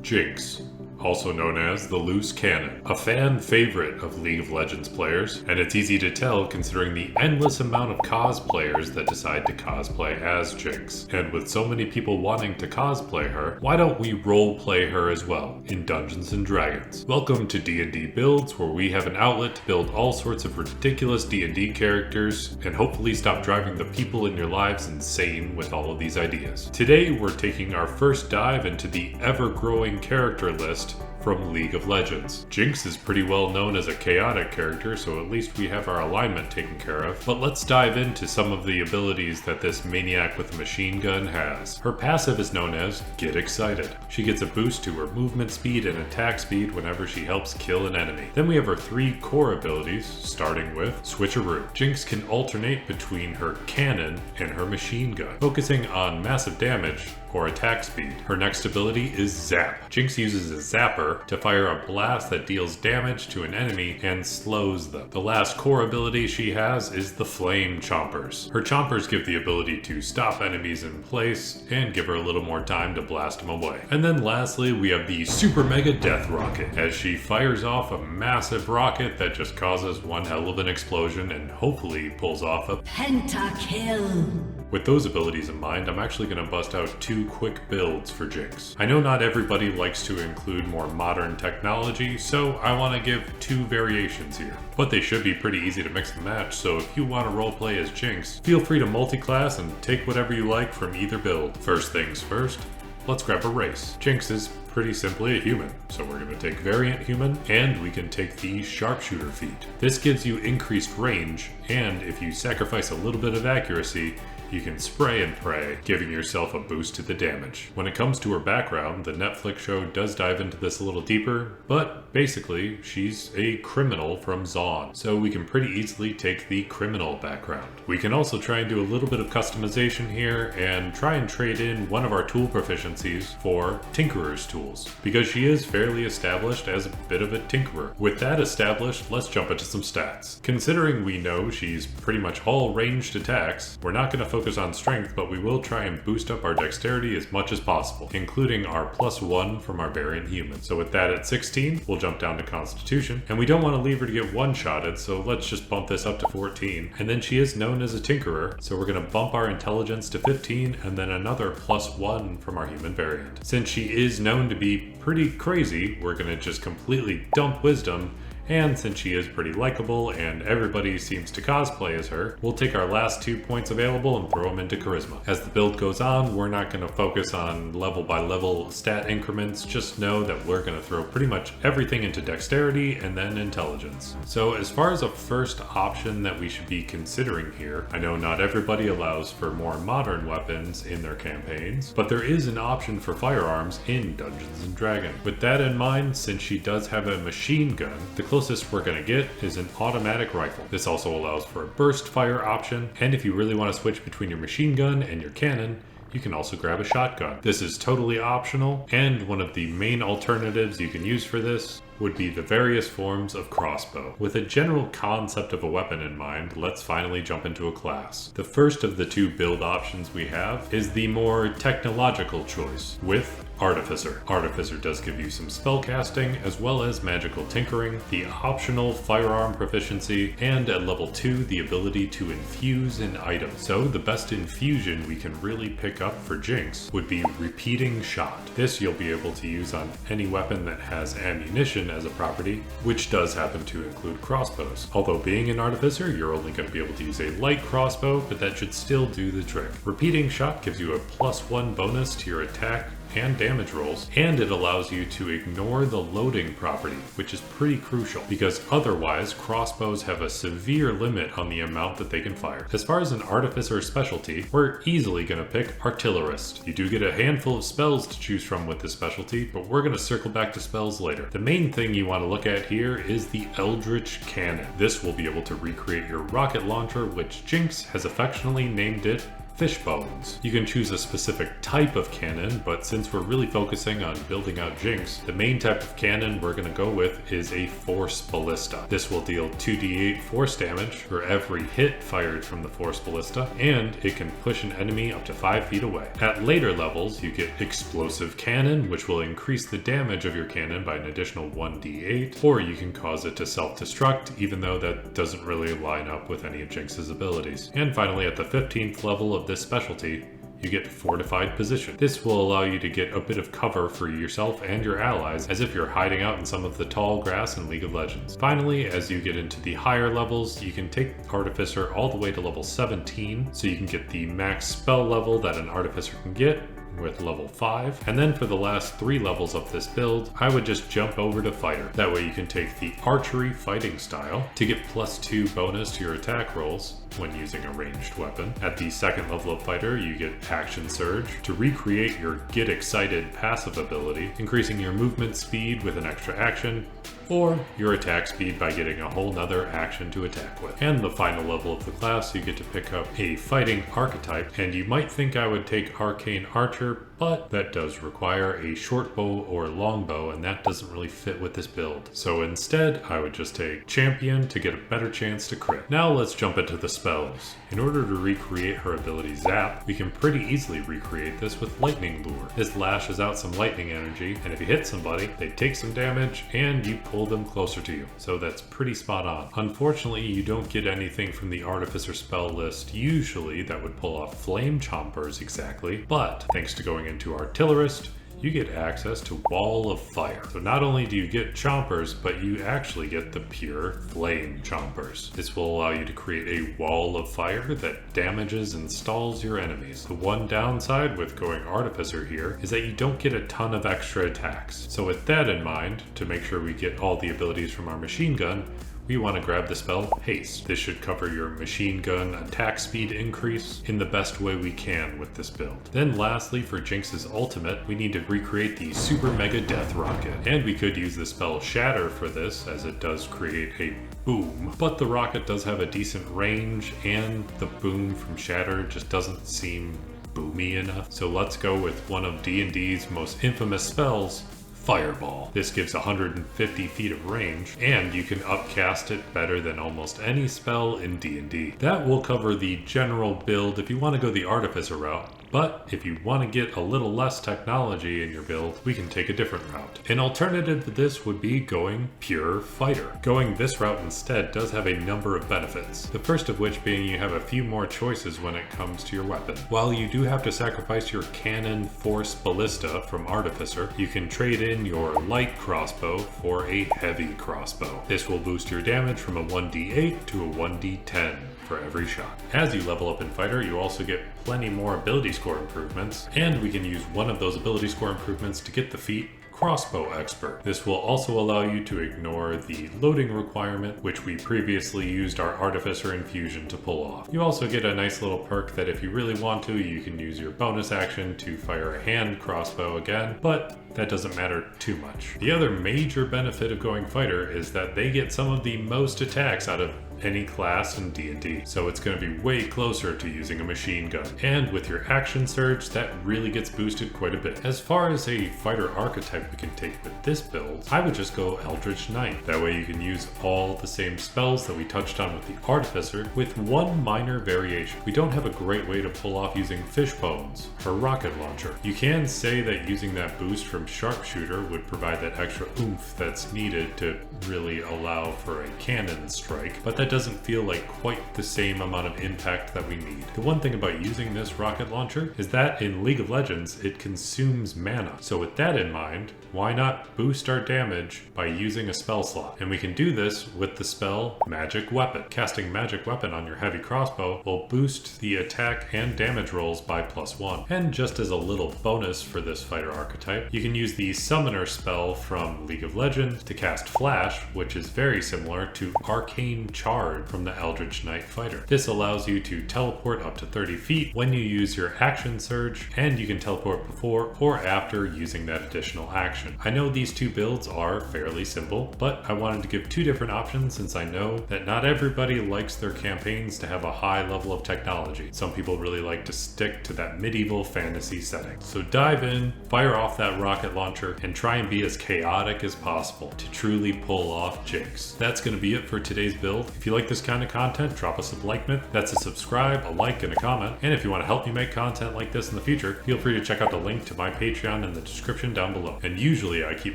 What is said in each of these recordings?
Jinx, also known as the Loose Cannon, a fan favorite of League of Legends players, and it's easy to tell considering the endless amount of cosplayers that decide to cosplay as Jinx. And with so many people wanting to cosplay her, why don't we roleplay her as well in Dungeons & Dragons? Welcome to D&D Builds, where we have an outlet to build all sorts of ridiculous D&D characters, and hopefully stop driving the people in your lives insane with all of these ideas. Today we're taking our first dive into the ever-growing character list from League of Legends. Jinx is pretty well known as a chaotic character, so at least we have our alignment taken care of. But let's dive into some of the abilities that this maniac with a machine gun has. Her passive is known as Get Excited. She gets a boost to her movement speed and attack speed whenever she helps kill an enemy. Then we have her 3 core abilities, starting with Switcheroo. Jinx can alternate between her cannon and her machine gun, focusing on massive damage or attack speed. Her next ability is Zap. Jinx uses a zapper to fire a blast that deals damage to an enemy and slows them. The last core ability she has is the Flame Chompers. Her chompers give the ability to stop enemies in place and give her a little more time to blast them away. And then lastly, we have the Super Mega Death Rocket, as she fires off a massive rocket that just causes one hell of an explosion and hopefully pulls off a Pentakill. With those abilities in mind, I'm actually going to bust out 2 quick builds for Jinx. I know not everybody likes to include more modern technology, so I want to give 2 variations here. But they should be pretty easy to mix and match, so if you want to roleplay as Jinx, feel free to multi-class and take whatever you like from either build. First things first, let's grab a race. Jinx is pretty simply a human, so we're going to take Variant Human, and we can take the Sharpshooter feat. This gives you increased range, and if you sacrifice a little bit of accuracy, you can spray and pray, giving yourself a boost to the damage. When it comes to her background, the Netflix show does dive into this a little deeper, but basically, she's a criminal from Zaun, so we can pretty easily take the criminal background. We can also try and do a little bit of customization here and try and trade in one of our tool proficiencies for Tinkerer's tools, because she is fairly established as a bit of a tinkerer. With that established, let's jump into some stats. Considering we know she's pretty much all ranged attacks, we're not going to focus on strength, but we will try and boost up our dexterity as much as possible, including our +1 from our Variant Human. So with that at 16, we'll jump down to Constitution, and we don't want to leave her to get one-shotted, so let's just bump this up to 14. And then she is known as a Tinkerer, so we're going to bump our Intelligence to 15, and then another +1 from our Human Variant. Since she is known to be pretty crazy, we're going to just completely dump Wisdom. And since she is pretty likable and everybody seems to cosplay as her, we'll take our last 2 points available and throw them into Charisma. As the build goes on, we're not going to focus on level by level stat increments, just know that we're going to throw pretty much everything into Dexterity and then Intelligence. So as far as a first option that we should be considering here, I know not everybody allows for more modern weapons in their campaigns, but there is an option for firearms in Dungeons & Dragons. With that in mind, since she does have a machine gun, the closest we're going to get is an automatic rifle. This also allows for a burst fire option, and if you really want to switch between your machine gun and your cannon, you can also grab a shotgun. This is totally optional, and one of the main alternatives you can use for this would be the various forms of crossbow. With a general concept of a weapon in mind, let's finally jump into a class. The first of the 2 build options we have is the more technological choice with Artificer. Artificer does give you some spellcasting as well as magical tinkering, the optional firearm proficiency, and at level 2 the ability to infuse an item. So the best infusion we can really pick up for Jinx would be Repeating Shot. This you'll be able to use on any weapon that has ammunition as a property, which does happen to include crossbows. Although being an Artificer, you're only going to be able to use a light crossbow, but that should still do the trick. Repeating Shot gives you a +1 bonus to your attack and damage rolls, and it allows you to ignore the loading property, which is pretty crucial because otherwise crossbows have a severe limit on the amount that they can fire. As far as an Artificer specialty, we're easily going to pick Artillerist. You do get a handful of spells to choose from with this specialty, but we're going to circle back to spells later. The main thing you want to look at here is the Eldritch Cannon. This will be able to recreate your rocket launcher, which Jinx has affectionately named it fish bones. You can choose a specific type of cannon, but since we're really focusing on building out Jinx, the main type of cannon we're going to go with is a force ballista. This will deal 2d8 force damage for every hit fired from the force ballista, and it can push an enemy up to 5 feet away. At later levels, you get explosive cannon, which will increase the damage of your cannon by an additional 1d8, or you can cause it to self-destruct, even though that doesn't really line up with any of Jinx's abilities. And finally, at the 15th level of this specialty, you get fortified position. This will allow you to get a bit of cover for yourself and your allies, as if you're hiding out in some of the tall grass in League of Legends. Finally, as you get into the higher levels, you can take Artificer all the way to level 17, so you can get the max spell level that an Artificer can get with level 5. And then for the last 3 levels of this build, I would just jump over to Fighter. That way you can take the archery fighting style to get +2 bonus to your attack rolls when using a ranged weapon. At the 2nd level of Fighter, you get Action Surge to recreate your Get Excited passive ability, increasing your movement speed with an extra action, or your attack speed by getting a whole nother action to attack with. And the final level of the class, you get to pick up a fighting archetype, and you might think I would take Arcane Archer, but that does require a short bow or long bow, and that doesn't really fit with this build. So instead, I would just take Champion to get a better chance to crit. Now let's jump into the spells. In order to recreate her ability Zap, we can pretty easily recreate this with Lightning Lure. This lashes out some lightning energy, and if you hit somebody, they take some damage, and you pull them closer to you. So that's pretty spot on. Unfortunately, you don't get anything from the Artificer spell list usually that would pull off Flame Chompers exactly, but thanks to going into Artillerist, you get access to Wall of Fire. So not only do you get chompers, but you actually get the pure flame chompers. This will allow you to create a wall of fire that damages and stalls your enemies. The one downside with going Artificer here is that you don't get a ton of extra attacks. So with that in mind, to make sure we get all the abilities from our machine gun, we want to grab the spell Haste. This should cover your machine gun attack speed increase in the best way we can with this build. Then lastly, for Jinx's ultimate, we need to recreate the Super Mega Death Rocket. And we could use the spell Shatter for this, as it does create a boom, but the rocket does have a decent range, and the boom from Shatter just doesn't seem boomy enough. So let's go with one of D&D's most infamous spells, Fireball. This gives 150 feet of range, and you can upcast it better than almost any spell in D&D. That will cover the general build if you want to go the Artificer route, but if you want to get a little less technology in your build, we can take a different route. An alternative to this would be going pure Fighter. Going this route instead does have a number of benefits, the first of which being you have a few more choices when it comes to your weapon. While you do have to sacrifice your Cannon Force Ballista from Artificer, you can trade in your light crossbow for a heavy crossbow. This will boost your damage from a 1d8 to a 1d10 for every shot. As you level up in Fighter, you also get plenty more ability score improvements, and we can use one of those ability score improvements to get the feat Crossbow Expert. This will also allow you to ignore the loading requirement, which we previously used our Artificer Infusion to pull off. You also get a nice little perk that if you really want to, you can use your bonus action to fire a hand crossbow again, but that doesn't matter too much. The other major benefit of going Fighter is that they get some of the most attacks out of any class in D&D, so it's going to be way closer to using a machine gun. And with your Action Surge, that really gets boosted quite a bit. As far as a fighter archetype we can take with this build, I would just go Eldritch Knight. That way you can use all the same spells that we touched on with the Artificer, with one minor variation. We don't have a great way to pull off using Fish Bones or Rocket Launcher. You can say that using that boost from Sharpshooter would provide that extra oomph that's needed to really allow for a cannon strike, but that doesn't feel like quite the same amount of impact that we need. The one thing about using this rocket launcher is that in League of Legends, it consumes mana. So with that in mind, why not boost our damage by using a spell slot? And we can do this with the spell Magic Weapon. Casting Magic Weapon on your heavy crossbow will boost the attack and damage rolls by +1. And just as a little bonus for this fighter archetype, you can can use the Summoner spell from League of Legends to cast Flash, which is very similar to Arcane Charge from the Eldritch Knight Fighter. This allows you to teleport up to 30 feet when you use your action surge, and you can teleport before or after using that additional action. I know these two builds are fairly simple, but I wanted to give two different options since I know that not everybody likes their campaigns to have a high level of technology. Some people really like to stick to that medieval fantasy setting. So dive in, fire off that rocket launcher, and try and be as chaotic as possible to truly pull off Jinx. That's going to be it for today's build. If you like this kind of content, drop us a like-mint. That's a subscribe, a like, and a comment. And if you want to help me make content like this in the future, feel free to check out the link to my Patreon in the description down below. And usually I keep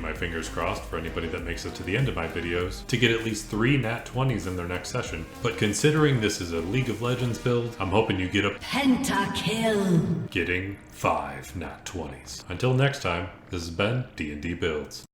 my fingers crossed for anybody that makes it to the end of my videos to get at least 3 nat 20s in their next session. But considering this is a League of Legends build, I'm hoping you get a Pentakill. getting 5 nat 20s. Until next time, this has been D&D Builds.